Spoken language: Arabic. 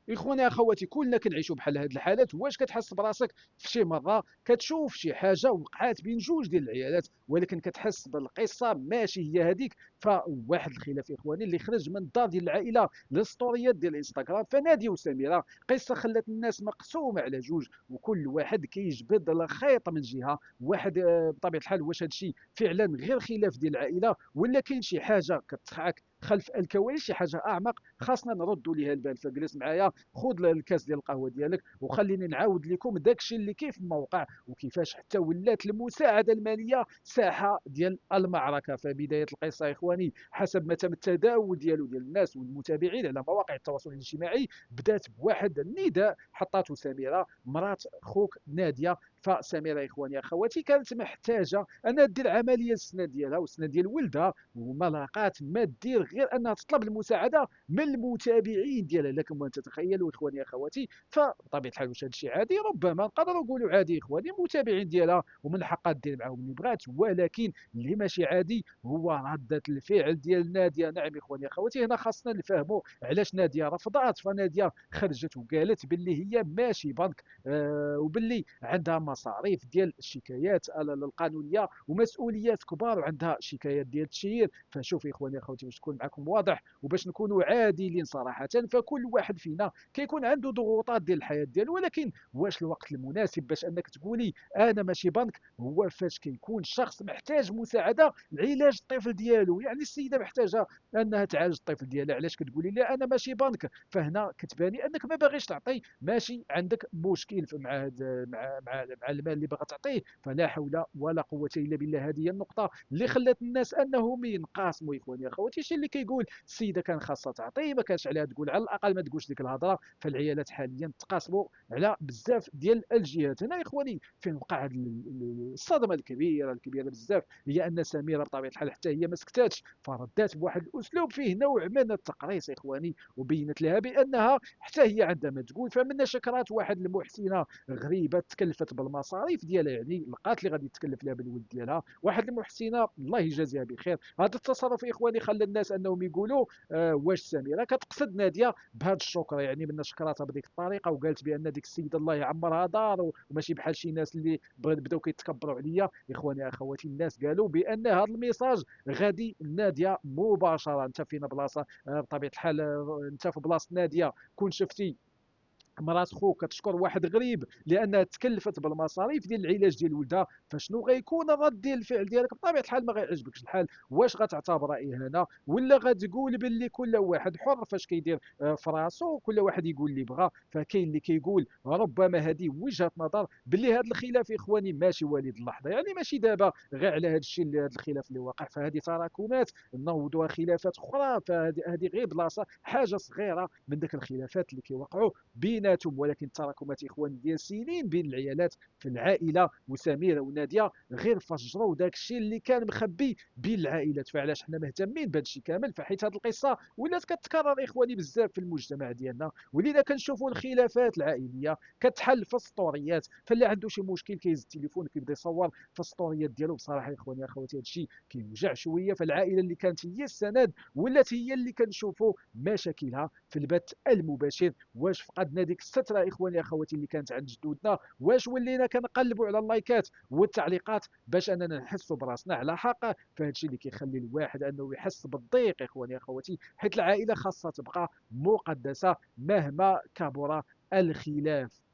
اخواني اخواتي كلنا كنعيشوا بحال هاد الحالات. واش كتحس براسك في شي مره كتشوف شي حاجه وقعات بين جوج ديال العيالات ولكن كتحس بالقصه ماشي هي هذيك؟ فواحد الخلاف اخواني اللي خرج من الدار ديال العائله للستوريات ديال الانستغرام. فنادي وسميره قصه خلات الناس مقسومه على جوج، وكل واحد كيجبد الخيط من جهه واحد. بطبيعه الحال واش هذا الشيء فعلا غير خلاف ديال العائله ولا كاين شي حاجه كتخعك خلف الكواليس، شي حاجه اعمق خاصنا نردوا ليها البال؟ فجلس معايا، خذ الكاس ديال القهوه ديالك وخليني نعاود لكم داكشي اللي كيف الموقع وكيفاش حتى ولات المساعده الماليه ساحه ديال المعركه. فبدايه القصه اخواني حسب ما تم التداول ديال الناس والمتابعين على مواقع التواصل الاجتماعي بدات بواحد النداء حطاته سميره مرات خوك ناديه. فسميره اخواني اخواتي كانت محتاجه انها دير عمليه السنه ديالها والسنه ديال ولدها، وما لاقات ما دير غير انها تطلب المساعده من المتابعين ديالها. لكم ان تتخيلوا اخواني اخواتي، فبطبيعه الحال واش هذا الشيء عادي؟ ربما نقدروا نقولوا عادي اخواني، المتابعين ديالها ومن حقها دير معاهم اللي بغات. ولكن اللي ماشي عادي هو رده الفعل ديال ناديه. نعم اخواني اخواتي، هنا خاصنا نفهموا علاش ناديه رفضات. فناديه خرجت وقالت باللي هي ماشي بنك، وباللي عندها مصاريف ديال الشكايات القانونيه ومسؤوليات كبار وعندها شكايات ديال التشهير. فشوف اخواني اخواتي باش نكون معكم واضح وباش نكونوا عادلين صراحه، فكل واحد فينا كيكون عنده ضغوطات ديال الحياه ديالو. ولكن واش الوقت المناسب باش انك تقولي انا ماشي بنك؟ هو فاش كيكون شخص محتاج مساعده لعلاج الطفل ديالو. يعني السيده محتاجه انها تعالج الطفل ديالها، علاش كتقولي لا انا ماشي بنك؟ فهنا كتباني انك ما باغيش تعطي، ماشي عندك مشكل مع مع المال اللي باغا تعطيه. فلا حول ولا قوه الا بالله. هذه هي النقطه اللي خلات الناس انهم ينقسموا اخواني اخواتي. شي اللي كيقول السيده كان خاصها تعطي، ما كانش عليها تقول، على الاقل ما تقولش ديك الهضره. فالعيالات حاليا تقاسموا على بزاف ديال الجهات. هنا اخواني فين وقع هذه الصدمه الكبيره بزاف، هي ان سميره بطبيعه الحال حتى هي ما سكتاتش، فردات بواحد الاسلوب فيه نوع من التقريص اخواني، وبينت لها بانها حتى هي عندها ما تقول. فمن شكرات واحد المحسنه غريبه تكلفت بالمصاريف ديالها، يعني لقات اللي غادي تكلف لها بالولد ديالها، واحد المحسنه الله يجازيها بخير. هذا التصرف اخواني خلى الناس انهم يقولوا واش سميره كتقصد ناديه بهذا الشكر؟ يعني من شكراتها بهذيك الطريقه وقالت بان ديك السيده الله يعمرها دار وماشي بحال شي ناس اللي بداو كيتكبروا عليا. اخواني اخواتي الناس قالوا بان هذا الميساج غادي ناديه مباشره. انت فينا بلاصه بطبيعه الحال، انت في بلاصه ناديه كون شفتي مرات خوك كتشكر واحد غريب لانها تكلفت بالمصاريف ديال العلاج ديال ولدها، فشنو غيكون الرد ديال الفعل ديالك؟ بطبيعه الحال ما غيعجبكش الحال. واش غتعتبرها اهانه ولا غتقول باللي كل واحد حر فاش كيدير في راسو وكل واحد يقول اللي بغى؟ فكاين اللي كيقول ربما هذه وجهه نظر باللي هذا الخلاف اخواني ماشي وليد اللحظه، يعني ماشي دابا غير على هذا الشيء، هذا الخلاف اللي واقع. فهذه تراكمات نوضوها خلافات اخرى. فهذه غير بلاصه حاجه صغيره من ذاك الخلافات اللي كيوقعوا بيناتهم. ولكن التراكمات اخواني ديال سنين بين العيالات في العائله، وسميره وناديه غير فجروا داك الشيء اللي كان مخبي بين العائلات. فعلاش حنا مهتمين بهذا الشيء كامل؟ فحيت هذه القصه ولات كتكرر اخواني بزاف في المجتمع ديالنا، ولذا كنشوفوا الخلافات العائليه كتحل في السطوريات. فاللي عنده شي مشكل كيهز التليفون كيبدا يصور في السطوريات ديالو. بصراحه اخواني اخواتي هذا الشيء كيوجع شويه. فالعائله اللي كانت هي السند ولات هي اللي كنشوفوا مشاكلها في البث المباشر. واش فقدنا ديك الستره اخواني اخواتي اللي كانت عند جدودنا؟ واش ولينا كنقلبوا على اللايكات والتعليقات باش اننا نحسوا براسنا على حق؟ فهذا الشيء اللي كيخلي الواحد انه يحس بالضيق اخواني اخواتي، حيت العائله خاصها تبقى مقدسه مهما كبر الخلاف.